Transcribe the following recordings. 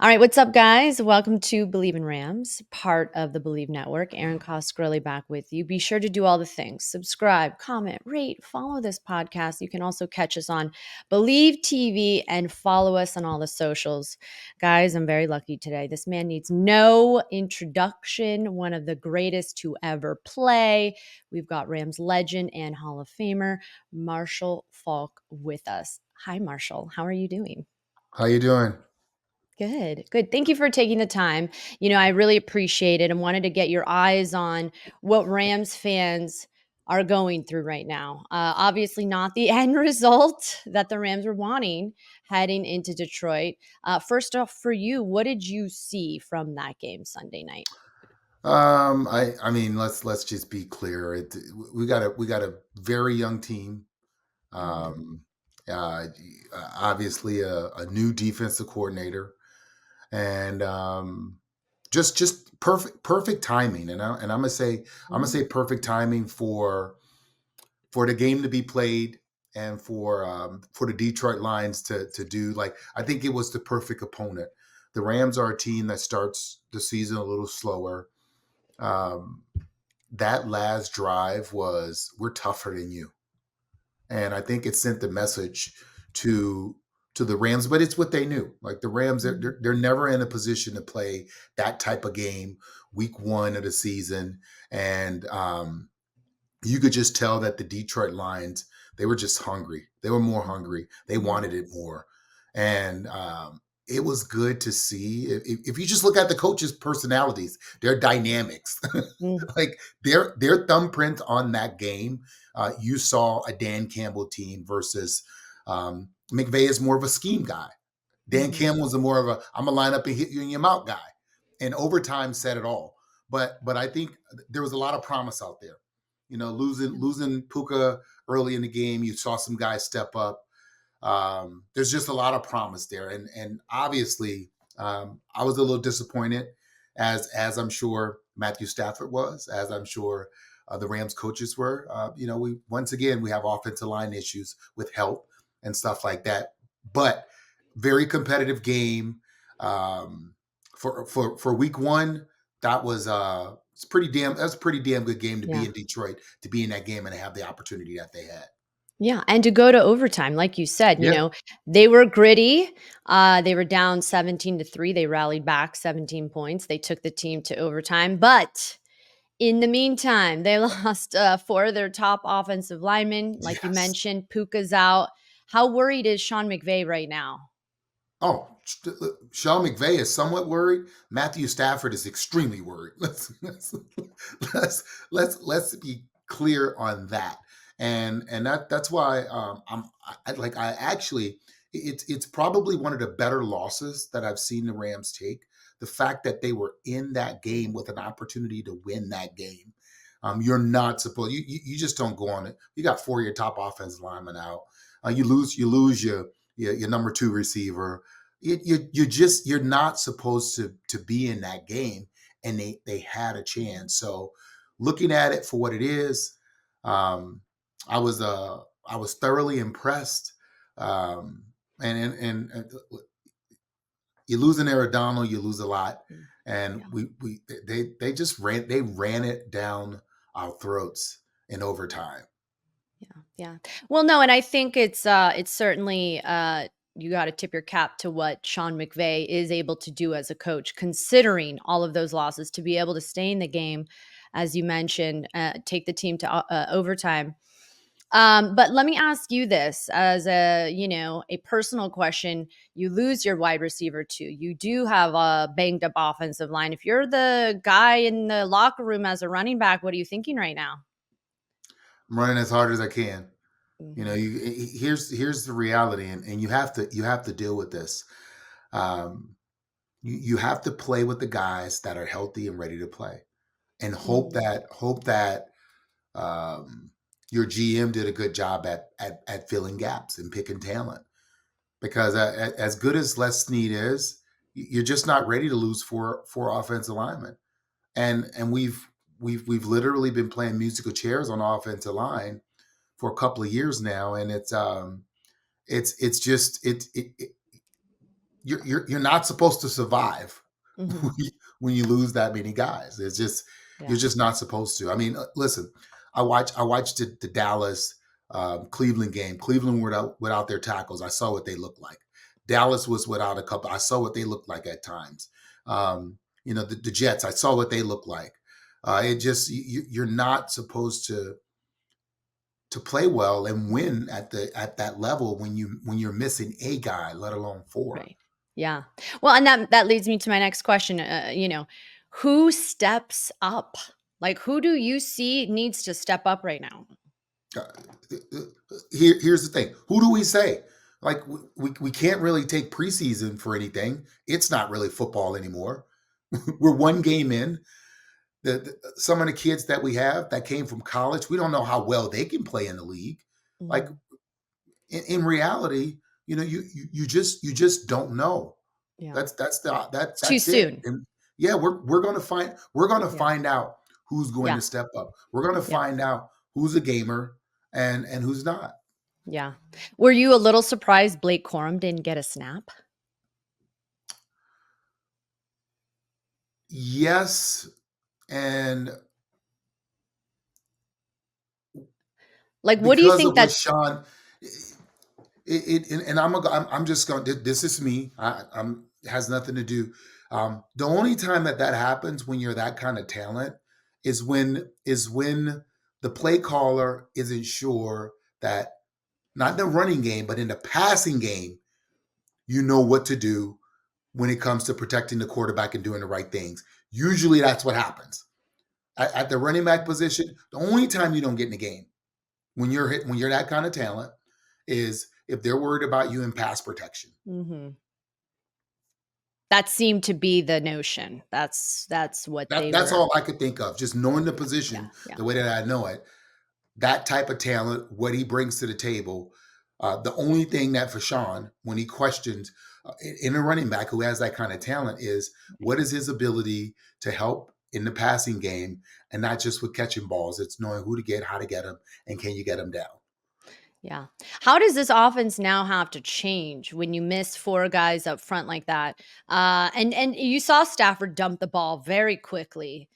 All right, what's up, guys? Welcome to Bleav in Rams, part of the Bleav Network. Erin Coscarelli back with you. Be sure to do all the things: subscribe, comment, rate, follow this podcast. You can also catch us on Bleav TV and follow us on all the socials. Guys, I'm very lucky today. This man needs no introduction, one of the greatest to ever play. We've got Rams legend and Hall of Famer, Marshall Faulk, with us. Hi, Marshall. How are you doing? How you doing? Good, good. Thank you for taking the time. I really appreciate it and wanted to get your eyes on what Rams fans are going through right now. Obviously, not the end result that the Rams were wanting heading into Detroit. First off, for you, what did you see from that game Sunday night? I mean, let's just be clear. We got a very young team. Mhm. Um, uh, Obviously a new defensive coordinator, and just perfect timing. And I'm gonna say perfect timing for the game to be played and for the Detroit Lions to do like I think it was the perfect opponent. The Rams are a team that starts the season a little slower. Um, that last drive was we're tougher than you, and I think it sent the message to to the Rams. But it's what they knew. Like the Rams, they're, Mhm. they're they're never in a position to play that type of game week one of the season, and you could just tell that the Detroit Lions, they were just hungry. They were more hungry. They wanted it Yes. more, and it was good to see. If you just look at the coaches' personalities, their dynamics, Mm. like their thumbprint on that game, you saw a Dan Campbell team versus McVay is more of a scheme guy. Dan Mhm. Campbell was a more of a I'm gonna line up and hit you in your mouth guy, and overtime said it all. But I think there was a lot of promise out there. Losing Puka early in the game, you saw some guys step up. There's just a lot of promise there, and obviously, I was a little disappointed, as I'm sure Matthew Stafford was, as I'm sure the Rams coaches were. We once again we have offensive line issues with help and stuff like that, but very competitive game. For week one, it's pretty damn that's a pretty damn good game to be Yeah. in Detroit, to be in that game and to have the opportunity that they had. Yeah, and to go to overtime, like you said, Yeah. they were gritty. They were down 17-3. They rallied back 17 points. They took the team to overtime. But in the meantime, they lost four of their top offensive linemen. Like you Yes. mentioned, Puka's out. How worried is Sean McVay right now? Oh, Sean McVay is somewhat worried. Matthew Stafford is extremely worried. Let's let's be clear on that. And that's why I actually it's probably one of the better losses that I've seen the Rams take. The fact that they were in that game with an opportunity to win that game. You're not supposed you just don't go on it. You got four of your top offensive linemen out. You lose your number two receiver. You're not supposed to be in that game, and they had a chance. So looking at it for what it is, um, I was thoroughly impressed. Um, and you lose an Arenado, you lose a lot, Mm. and Yeah. they ran it down our throats in overtime. Yeah, yeah. Well, no, and I think it's certainly you got to tip your cap to what Sean McVay is able to do as a coach, considering all of those losses, to be able to stay in the game, as you mentioned, take the team to overtime. But let me ask you this as a personal question. You lose your wide receiver too. You do have a banged up offensive line. If you're the guy in the locker room as a running back, what are you thinking right now? I'm running as hard as I can. Hmm. Here's the reality, and you have to deal with this. Um, you have to play with the guys that are healthy and ready to play, and hope Hmm. that um, your GM did a good job at filling gaps and picking talent. Because as good as Les Snead is, you're just not ready to lose four offensive linemen, and we've literally been playing musical chairs on offensive line for a couple of years now, and it's just you're not supposed to survive Mhm. when you lose that many guys. It's just you're Yeah. just not supposed to. I mean, listen, I watched the Dallas Cleveland game. Cleveland without their tackles. I saw what they looked like. Dallas was without a couple. I saw what they looked like at times. The Jets. I saw what they looked like. It just you're not supposed to play well and win at that level when you're missing a guy, let alone four. Right. Yeah. Well, and that leads me to my next question. Who steps up? Like, who do you see needs to step up right now? Uh, here's the thing. Who do we say? Like we can't really take preseason for anything. It's not really football anymore. We're one game in. Some of the kids that we have that came from college, we don't know how well they can play in the league. Like Mhm. in reality, you just don't know. Yeah. That's Too that's it. soon. And yeah, we're gonna Yeah. find out who's going Yeah. to step up. We're gonna Yeah. find out who's a gamer and who's not. Yeah. Were you a little surprised Blake Corum didn't get a snap? Yes, and Like, what do you because think of what that Sean, and I'm just going. This is me. I'm has nothing to do. The only time that happens when you're that kind of talent is when the play caller isn't sure that not in the running game but in the passing game you know what to do when it comes to protecting the quarterback and doing the right things. Usually that's what happens at the running back position. The only time you don't get in the game when you're that kind of talent is if they're worried about you in pass protection. Mhm. That seemed to be the notion. That's what That they that's were. all I could think of. Just knowing the Yeah, position yeah. the way that I know it, that type of talent, what he brings to the table. The only thing that for Sean, when he questions in a running back who has that kind of talent, is what is his ability to help in the passing game, and not just with catching balls. It's knowing who to get, how to get them, and can you get them down. Yeah. How does this offense now have to change when you miss 4 guys up front like that? And you saw Stafford dump the ball very quickly.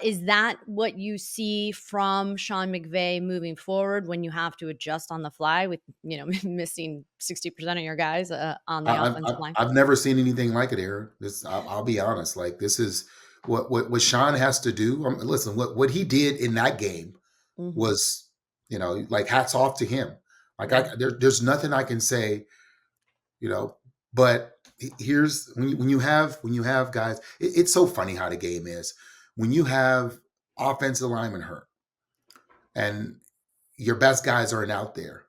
Is that what you see from Sean McVay moving forward when you have to adjust on the fly with, missing 60% of your guys, on the I, I've, offensive I've line? I've never seen anything like it, Aaron. I'll be honest. Like this is what Sean has to do. Listen, what he did in that game Mhm. was, like hats off to him. Like Yeah. there's nothing I can say, you know. But here's when you have guys. It's so funny how the game is when you have offensive linemen hurt and your best guys aren't out there.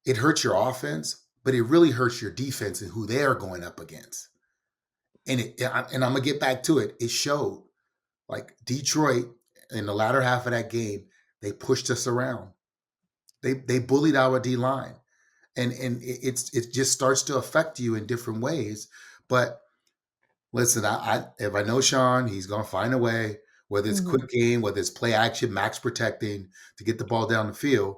It hurts your offense, but it really hurts your defense and who they are going up against. And I'm gonna get back to it. It showed like Detroit in the latter half of that game. They pushed us around. They bullied our D line, and it just starts to affect you in different ways. But listen, if I know Sean, he's gonna find a way. Whether it's Mhm. quick game, whether it's play action, max protecting to get the ball down the field,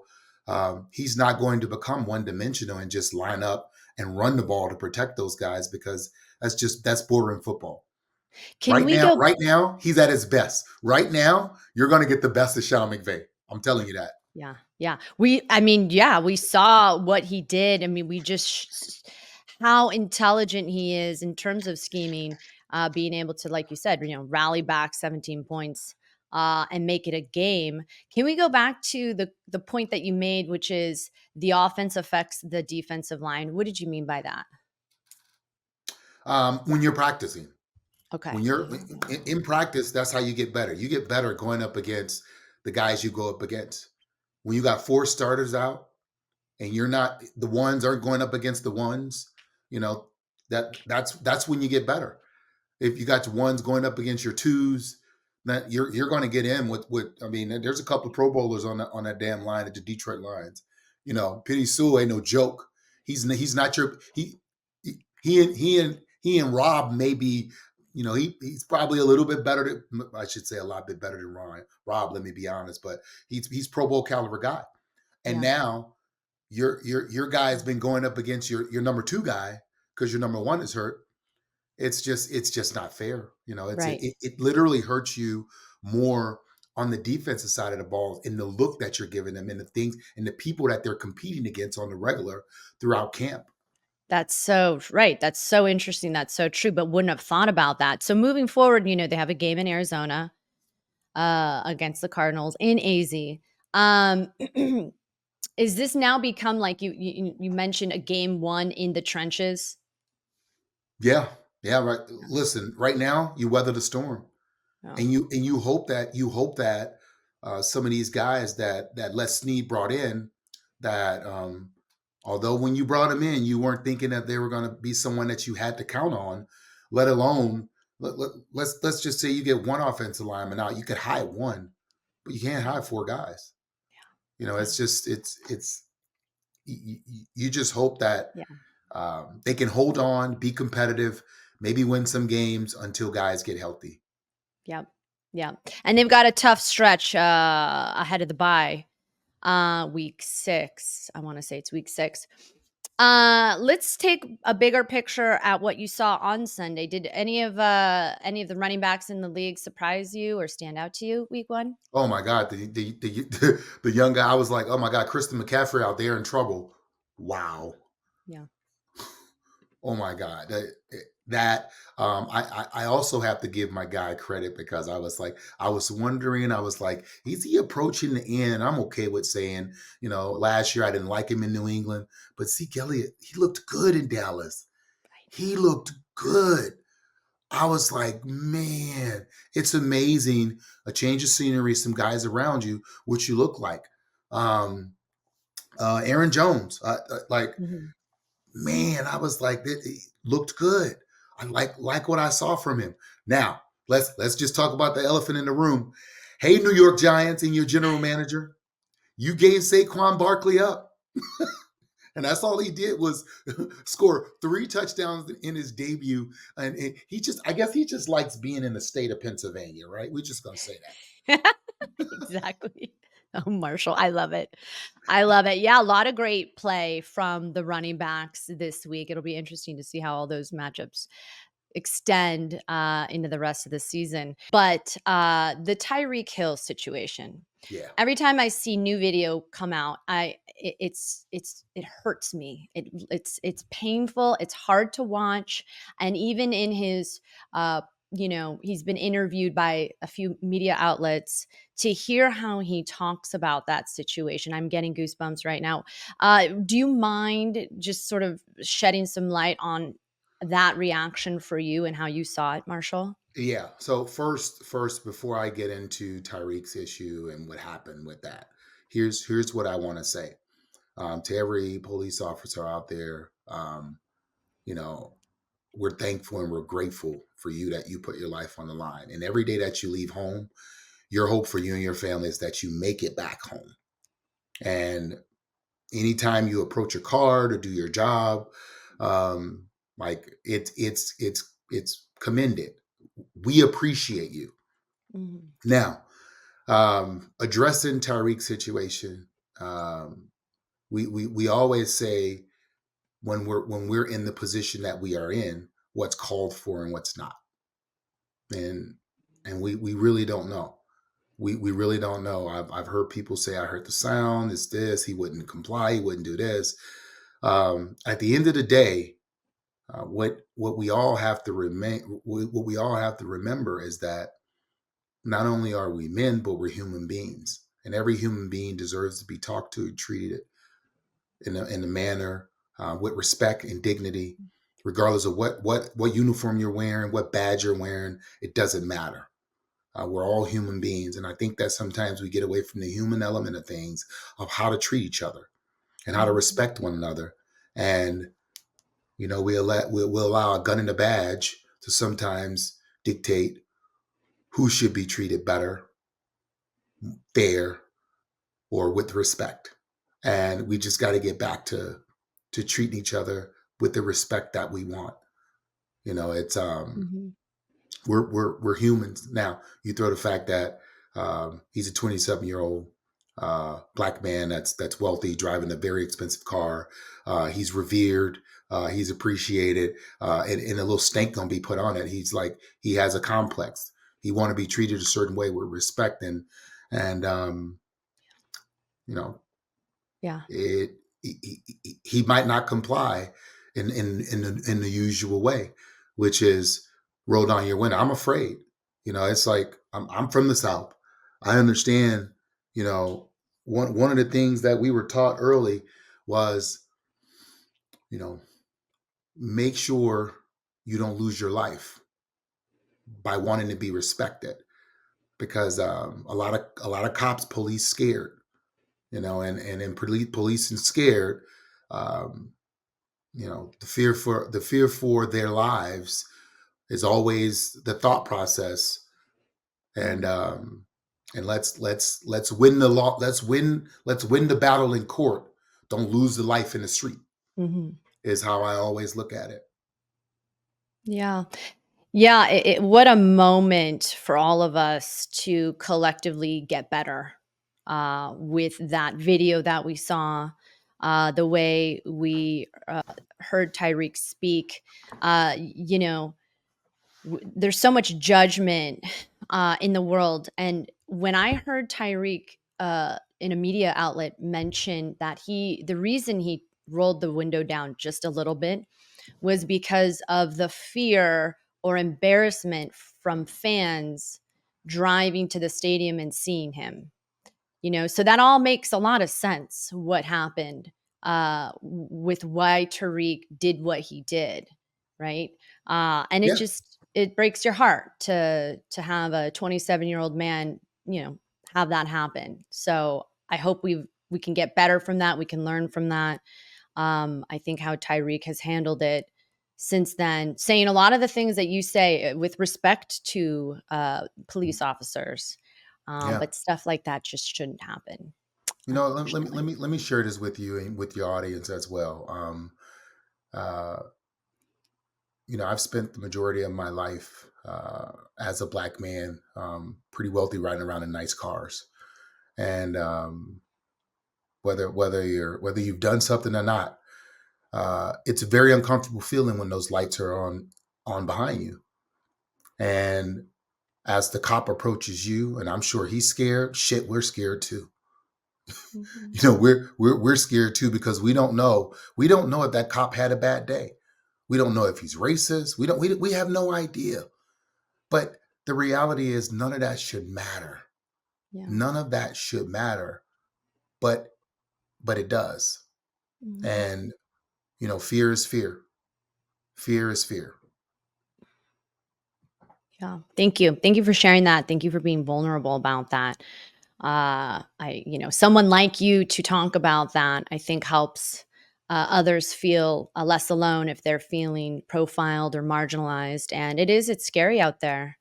he's not going to become one dimensional and just line up and run the ball to protect those guys because that's boring football. Can we go Right now, he's at his best. Right now, you're going to get the best of Sean McVay. I'm telling you that. Yeah, yeah. Yeah, we saw what he did. I mean, we just how intelligent he is in terms of scheming, being able to, like you said, rally back 17 points and make it a game. Can we go back to the point that you made, which is the offense affects the defensive line? What did you mean by that? When you're practicing, Okay. when you're in practice, that's how you get better. You get better going up against the guys you go up against. When you got four starters out and you're not the ones aren't going up against the ones, you know that's when you get better. If you got your ones going up against your twos, that you're going to get in with. I mean, there's a couple of Pro Bowlers on that damn line at the Detroit Lions. Penny Sewell ain't no joke. He's not your he and Rob may be. He's probably a little bit better than I should say a lot bit better than Rob. Let me be honest, but he's Pro Bowl caliber guy. And Yeah. now your guy has been going up against your number two guy. because your number one is hurt. It's just not fair. Right. It literally hurts you more on the defensive side of the ball in the look that you're giving them and the things and the people that they're competing against on the regular throughout camp. That's so right. That's so interesting. That's so true, but wouldn't have thought about that. So moving forward, they have a game in Arizona against the Cardinals in AZ. Um, is this now become like you mentioned a game one in the trenches? Yeah, yeah, right. Listen, right now you weather the storm, Yeah. and you hope that some of these guys that Les Snead brought in, that although when you brought them in, you weren't thinking that they were going to be someone that you had to count on, let alone let's just say you get one offensive lineman out, you could hire one, but you can't hire four guys. Yeah. It's just it's you just hope that Yeah. they can hold on, be competitive, maybe win some games until guys get healthy. Yep. Yeah. And they've got a tough stretch ahead of the bye. Week 6. I want to say it's week 6. Let's take a bigger picture at what you saw on Sunday. Did any of the running backs in the league surprise you or stand out to you week 1? Oh my God, the young guy. I was like, oh my God, Christian McCaffrey out there in trouble. Wow. Yeah. Oh my God, that I also have to give my guy credit because I was wondering, I was like, is he approaching the end? I'm okay with saying, last year I didn't like him in New England, but Zeke Elliott, he looked good in Dallas. He looked good. I was like, man, it's amazing. A change of scenery, some guys around you, what you look like. Um, Aaron Jones, like, Mhm. man, I was like, that he looked good. I like what I saw from him. Now, let's just talk about the elephant in the room. Hey, New York Giants and your general manager, you gave Saquon Barkley up. And that's all he did was score 3 touchdowns in his debut. And I guess he just likes being in the state of Pennsylvania, right? We're just going to say Exactly. Oh, Marshall, I love it. I love it. Yeah, a lot of great play from the running backs this week. It'll be interesting to see how all those matchups extend into the rest of the season. But the Tyreek Hill situation. yeah. Every time I see new video come out, it hurts me. It's painful. It's hard to watch, and even in his he's been interviewed by a few media outlets to hear how he talks about that situation. I'm getting goosebumps right now. Do you mind just sort of shedding some light on that reaction for you and how you saw it, Marshall? Yeah. So first, before I get into Tyreek's issue and what happened with that, here's what I want to say to every police officer out there. You know, we're thankful and we're grateful for you that you put your life on the line. And every day that you leave home, your hope for you and your family is that you make it back home. And anytime you approach your card or do your job, like it's commended. We appreciate you. Mhm. Now, addressing Tyreek's situation, um, we always say when we're in the position that we are in, what's called for and what's not, and we really don't know. We really don't know. I've heard people say, I heard the sound. It's this. He wouldn't comply. He wouldn't do this. At the end of the day, what we all have to remain, what we all have to remember is that not only are we men, but we're human beings, and every human being deserves to be talked to, treated in a manner with respect and dignity, regardless of what uniform you're wearing, what badge you're wearing. It doesn't matter. We're all human beings, and I think that sometimes we get away from the human element of things, of how to treat each other and how to Mhm. respect one another. And we'll allow a gun and a badge to sometimes dictate who should be treated better, fair, or with respect. And we just got to get back to treating each other with the respect that we want. It's Mhm. we're humans. Now, you throw the fact that he's a 27-year-old. black man that's wealthy, driving a very expensive car. He's revered. He's appreciated, and a little stank gonna be put on it. He's like he has a complex. He want to be treated a certain way with respect, and you know Yeah. it. He might not comply in the usual way, which is roll down your window. I'm afraid. It's like I'm from the South. I understand. You know, one of the things that we were taught early was, you know, make sure you don't lose your life by wanting to be respected, because a lot of cops, police scared, and police and scared. Um, the fear for their lives is always the thought process, and Mhm. um, and let's win the law. Let's win the battle in court. Don't lose the life in the street. Mhm. Is how I always look at it. Yeah. Yeah, what a moment for all of us to collectively get better, with that video that we saw, the way we, heard Tyreek speak. You know, there's so much judgment, in the world, and when I heard Tyreek, in a media outlet mention that the reason he rolled the window down just a little bit was because of the fear or embarrassment from fans driving to the stadium and seeing him. So that all makes a lot of sense what happened, with why Tariq did what he did, right? And it Yeah, just it breaks your heart to have a 27-year-old man, have that happen. So I hope we can get better from that. We can learn from that. I think how Tyreek has handled it since then, saying a lot of the things that you say, with respect to, police officers, yeah. but stuff like that just shouldn't happen, Let me unfortunately. let me share this with you and with your audience as well. Uh, I've spent the majority of my life as a black man, pretty wealthy, riding around in nice cars, and whether you've done something or not, it's a very uncomfortable feeling when those lights are on behind you, and as the cop approaches you, and I'm sure he's scared. Shit, we're scared too. Mhm. We're scared too, because we don't know if that cop had a bad day. We don't know if he's racist. We have no idea. But the reality is, none of that should matter. Yeah. None of that should matter. But it does. Mhm. And fear is fear. Fear is fear. Yeah. Thank you. Thank you for sharing that. Thank you for being vulnerable about that. Someone like you to talk about that, I think helps, others feel, less alone if they're feeling profiled or marginalized. And it's scary out there,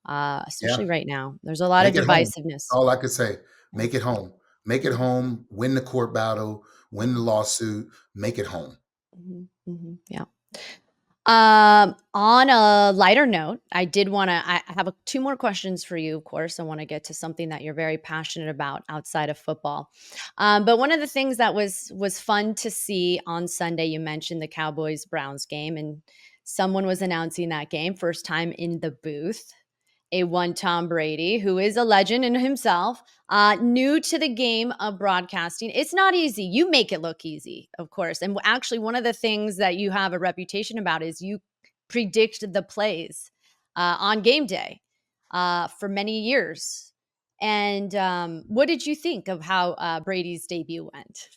Yeah. especially right now. There's a lot of Make it home. divisiveness. All I could say. Yeah. Make it home. Make it Yeah. home. Win the court battle. Win the Mhm. lawsuit. Make it home. Mhm. Mhm. Yeah. On a lighter note, I did want to. I have 2 more questions for you. Of course, I want to get to something that you're very passionate about outside of football. But one of the things that was fun to see on Sunday, you mentioned the Cowboys Browns game, and someone was announcing that game first time in the booth. A one Tom Brady, who is a legend in himself, new to the game of broadcasting. It's not easy. You make it look easy, of course. And actually, one of the things that you have a reputation about is you predict the plays, on game day, for many years. And what did you think of how, Brady's debut went?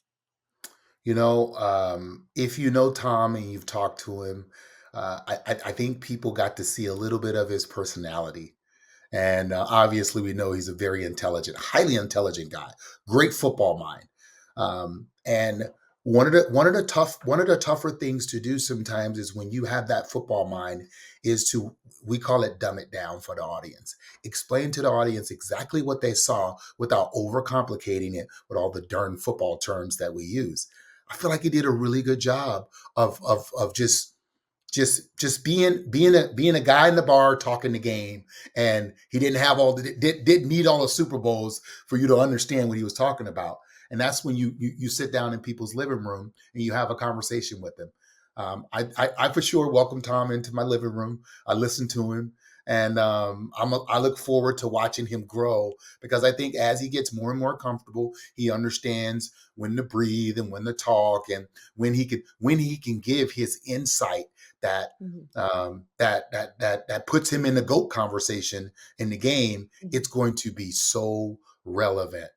If you know Tom and you've talked to him, I think people got to see a little bit of his personality. And obviously, we know he's a very intelligent, highly intelligent guy, great football mind. And one of the tougher things to do sometimes is, when you have that football mind, is to, we call it, dumb it down for the audience. Explain to the audience exactly what they saw without overcomplicating it with all the darn football terms that we use. I feel like he did a really good job of just, just being a guy in the bar talking the game, and he didn't have all the didn't need all the Super Bowls for you to understand what he was talking about. And that's when you sit down in people's living room and you have a conversation with them. I for sure welcome Tom into my living room. I listen to him, and I look forward to watching him grow, because I think as he gets more and more comfortable, he understands when to breathe and when to talk, and when he can give his insight that Mhm. that puts him in the GOAT conversation in the game. Mhm. It's going to be so relevant.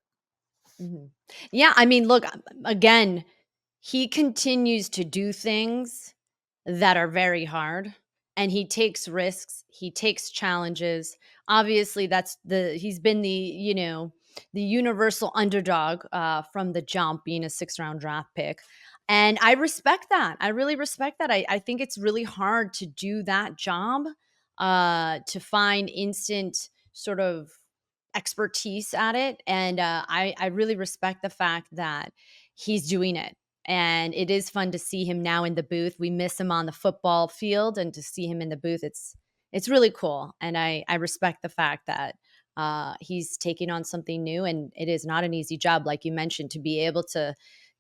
Mhm. Yeah, I mean, look, again, he continues to do things that are very hard, and he takes risks, he takes challenges. Obviously, he's been the universal underdog from the jump, being a 6th round draft pick. And I respect that. I really respect that. I think it's really hard to do that job, to find instant sort of expertise at it. And I really respect the fact that he's doing it, and it is fun to see him now in the booth. We miss him on the football field, and to see him in the booth, it's really cool. And I respect the fact that he's taking on something new, and it is not an easy job, like you mentioned, to be able to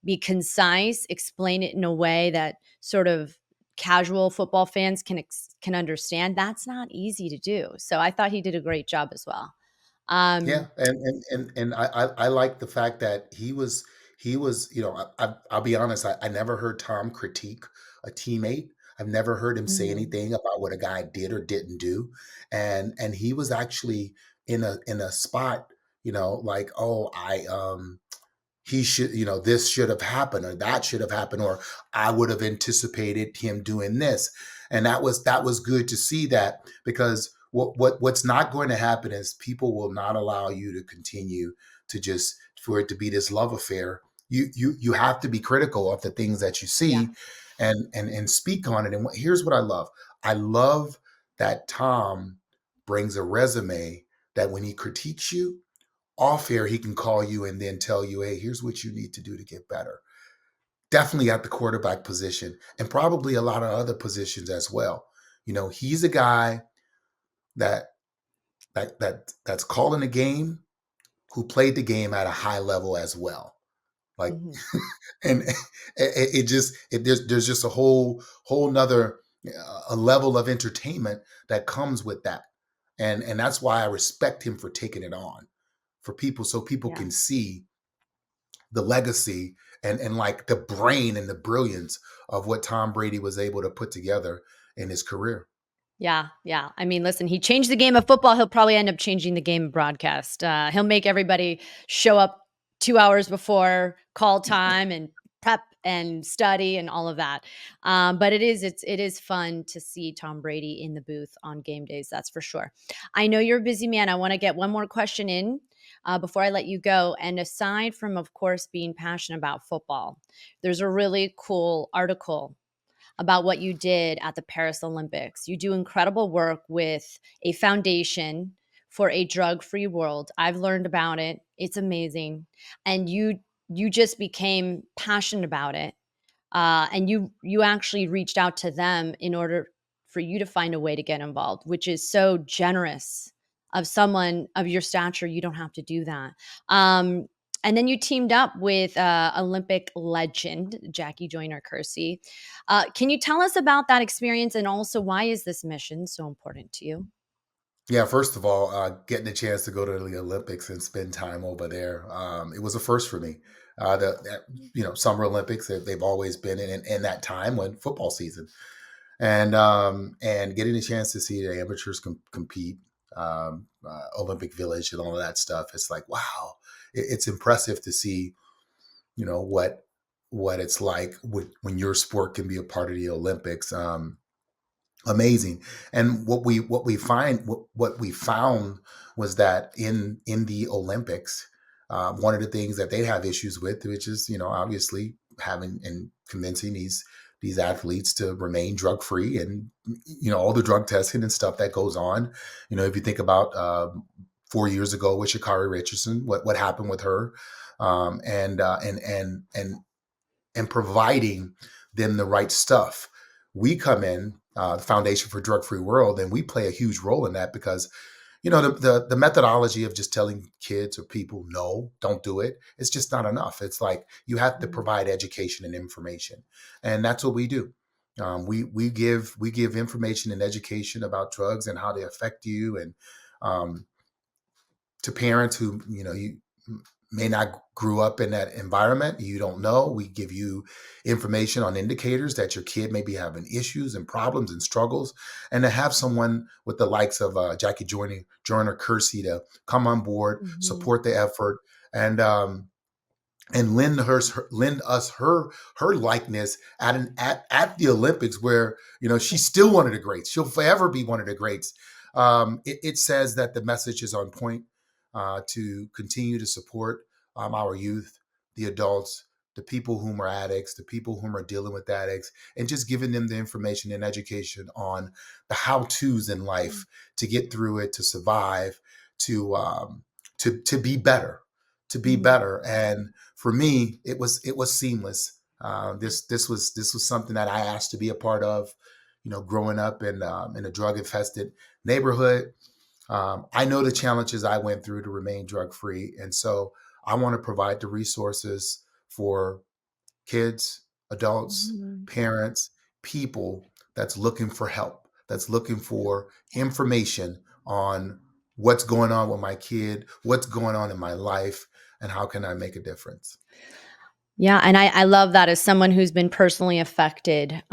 be concise, explain it in a way that sort of casual football fans can understand. That's not easy to do. So I thought he did a great job as well. Yeah, Um, and I like the fact that he was I'll be honest, I never heard Tom critique a teammate. I've never heard him say mhm, anything about what a guy did or didn't do, and he was actually in a spot, like, oh, he should, this should have happened, or that should have happened, or I would have anticipated him doing this. And that was good to see that, because what's not going to happen is people will not allow you to continue to just for it to be this love affair. You have to be critical of the things that you yeah, see, and speak on it. And here's what I love. I love that Tom brings a resume that when he critiques you, off air, he can call you and then tell you, hey, here's what you need to do to get better. Definitely at the quarterback position, and probably a lot of other positions as well. He's a guy that that's calling a game, who played the game at a high level as well. Like, mhm, and there's just a whole nother a level of entertainment that comes with that, and that's why I respect him for taking it on for people, so people yeah. can see the legacy, and like the brain and the brilliance of what Tom Brady was able to put together in his career. Yeah, yeah. I mean, listen, he changed the game of football. He'll probably end up changing the game of broadcast. He'll make everybody show up 2 hours before call time and prep and study and all of that. But it is fun to see Tom Brady in the booth on game days. That's for sure. I know you're a busy man. I want to get one more question in before I let you go. And aside from, of course, being passionate about football, there's a really cool article about what you did at the Paris Olympics. You do incredible work with a foundation for a drug-free world. I've learned about it. It's amazing. And you just became passionate about it. And you actually reached out to them in order for you to find a way to get involved, which is so generous of someone of your stature. You don't have to do that. Um, and then you teamed up with Olympic legend Jackie Joyner Kersee. Can you tell us about that experience, and also why is this mission so important to you? Yeah, first of all, getting a chance to go to the Olympics and spend time over there, it was a first for me. Summer Olympics, they've always been in that time when football season, and getting a chance to see the amateurs compete, Olympic Village and all of that stuff. It's like, wow, it's impressive to see, what it's like when your sport can be a part of the Olympics. Amazing. And what we found was that in the Olympics, one of the things that they have issues with, which is, obviously having and convincing these athletes to remain drug free, and all the drug testing and stuff that goes on. If you think about 4 years ago with Shakari Richardson, what happened with her, and providing them the right stuff. We come in the Foundation for Drug Free World, and we play a huge role in that because the methodology of just telling kids or people no, don't do it, it's just not enough. It's like you have to Mhm. provide education and information, and that's what we do. We give information and education about drugs and how they affect you, and um, to parents who you may not grew up in that environment, you don't know, we give you information on indicators that your kid may be having issues and problems and struggles, and to have someone with the likes of Jackie Joyner Kersey to come on board, Mhm. support the effort, and lend us her likeness at the Olympics, where she's still one of the greats. She'll forever be one of the greats. It says that the message is on point, to continue to support our youth, the adults, the people whom are addicts, the people whom are dealing with addicts, and just giving them the information and education on the how tos in Mm. life to get through it, to survive, to to be better, to be Mhm. better. And for me, it was seamless. This was something that I asked to be a part of. Growing up in a drug infested neighborhood, I know the challenges I went through to remain drug free, and so I want to provide the resources for kids, adults, Mhm. parents, people that's looking for help, that's looking for information on what's going on with my kid, what's going on in my life, and how can I make a difference. Yeah, and I love that as someone who's been personally affected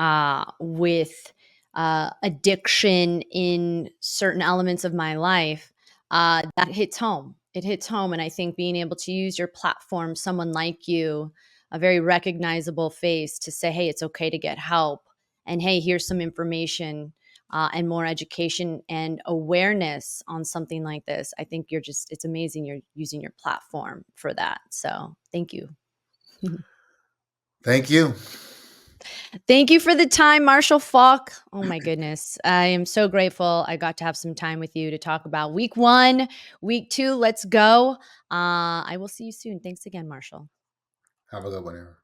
with addiction in certain elements of my life. That hits home. It hits home, and I think being able to use your platform, someone like you, a very recognizable face, to say, "Hey, it's okay to get help," and "Hey, here's some information." And more education and awareness on something like this. I think it's amazing you're using your platform for that. So thank you. Thank you. Thank you for the time, Marshall Faulk. Oh my goodness. I am so grateful I got to have some time with you to talk about week one, week two. Let's go. I will see you soon. Thanks again, Marshall. Have a good one, Erin.